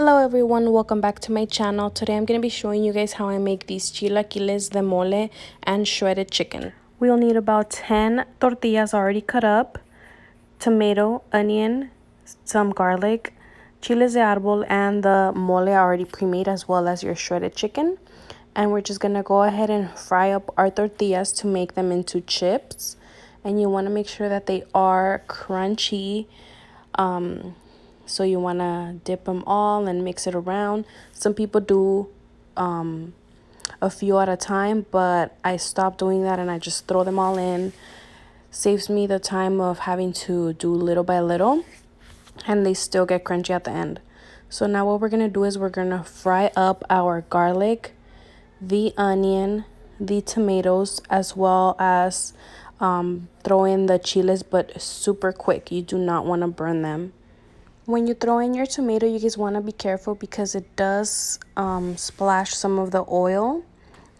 Hello everyone, welcome back to my channel. Today I'm going to be showing you guys how I make these chilaquiles de mole and shredded chicken. We'll need about 10 tortillas already cut up, tomato, onion, some garlic, chiles de árbol, and the mole already pre-made, as well as your shredded chicken. And we're just going to go ahead and fry up our tortillas to make them into chips. And you want to make sure that they are crunchy. So you want to dip them all and mix it around. Some people do a few at a time, but I stopped doing that and I just throw them all in. Saves me the time of having to do little by little, and they still get crunchy at the end. So now what we're going to do is we're going to fry up our garlic, the onion, the tomatoes, as well as throw in the chiles, but super quick. You do not want to burn them. When you throw in your tomato, you guys want to be careful because it does splash some of the oil.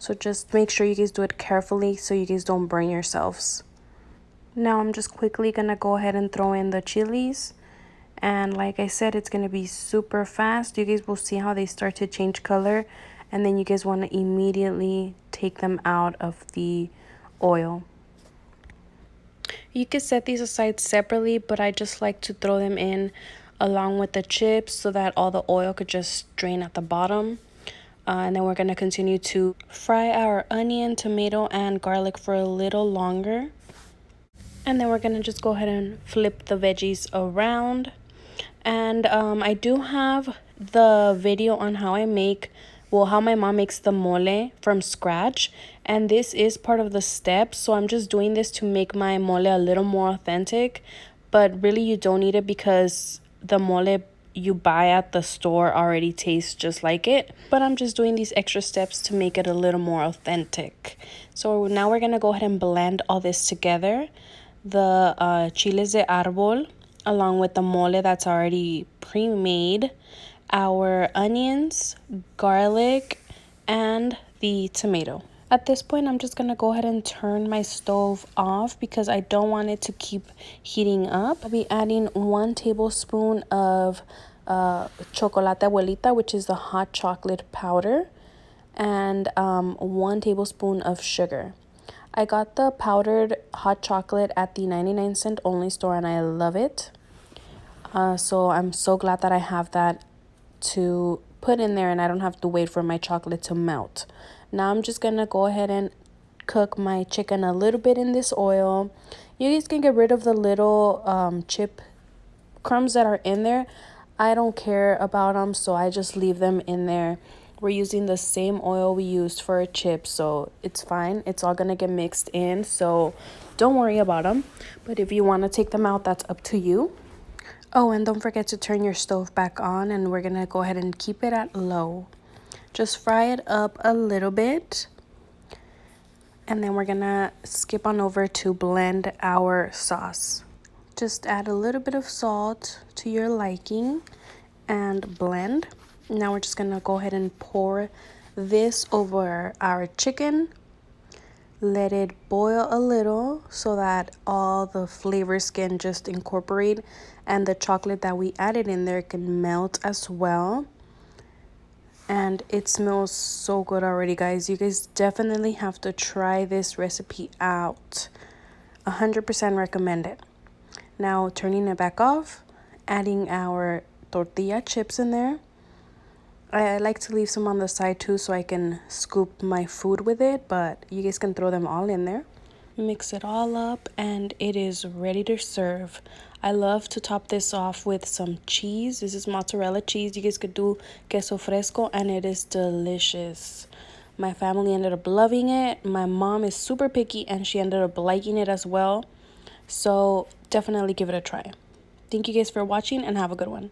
So just make sure you guys do it carefully so you guys don't burn yourselves. Now I'm just quickly going to go ahead and throw in the chilies. And like I said, it's going to be super fast. You guys will see how they start to change color. And then you guys want to immediately take them out of the oil. You could set these aside separately, but I just like to throw them in along with the chips so that all the oil could just drain at the bottom. And then we're going to continue to fry our onion, tomato, and garlic for a little longer. And then we're going to just go ahead and flip the veggies around. And I do have the video on how how my mom makes the mole from scratch. And this is part of the steps. So I'm just doing this to make my mole a little more authentic. But really you don't need it because the mole you buy at the store already tastes just like it. But I'm just doing these extra steps to make it a little more authentic. So now we're going to go ahead and blend all this together. The chiles de árbol along with the mole that's already pre-made, our onions, garlic, and the tomato. At this point, I'm just going to go ahead and turn my stove off because I don't want it to keep heating up. I'll be adding 1 tablespoon of chocolate abuelita, which is the hot chocolate powder, and 1 tablespoon of sugar. I got the powdered hot chocolate at the 99-cent only store and I love it. So I'm so glad that I have that to put in there and I don't have to wait for my chocolate to melt. Now I'm just going to go ahead and cook my chicken a little bit in this oil. You guys can get rid of the little chip crumbs that are in there. I don't care about them, so I just leave them in there. We're using the same oil we used for a chip, so it's fine. It's all going to get mixed in, so don't worry about them. But if you want to take them out, that's up to you. Oh, and don't forget to turn your stove back on, and we're going to go ahead and keep it at low. Just fry it up a little bit. And then we're going to skip on over to blend our sauce. Just add a little bit of salt to your liking and blend. Now we're just going to go ahead and pour this over our chicken. Let it boil a little so that all the flavors can just incorporate and the chocolate that we added in there can melt as well. And it smells so good already, guys. You guys definitely have to try this recipe out. 100% recommend it. Now turning it back off, adding our tortilla chips in there. I like to leave some on the side too so I can scoop my food with it, but you guys can throw them all in there. Mix it all up and it is ready to serve. I love to top this off with some cheese. This is mozzarella cheese. You guys could do queso fresco and it is delicious. My family ended up loving it. My mom is super picky and she ended up liking it as well. So definitely give it a try. Thank you guys for watching and have a good one.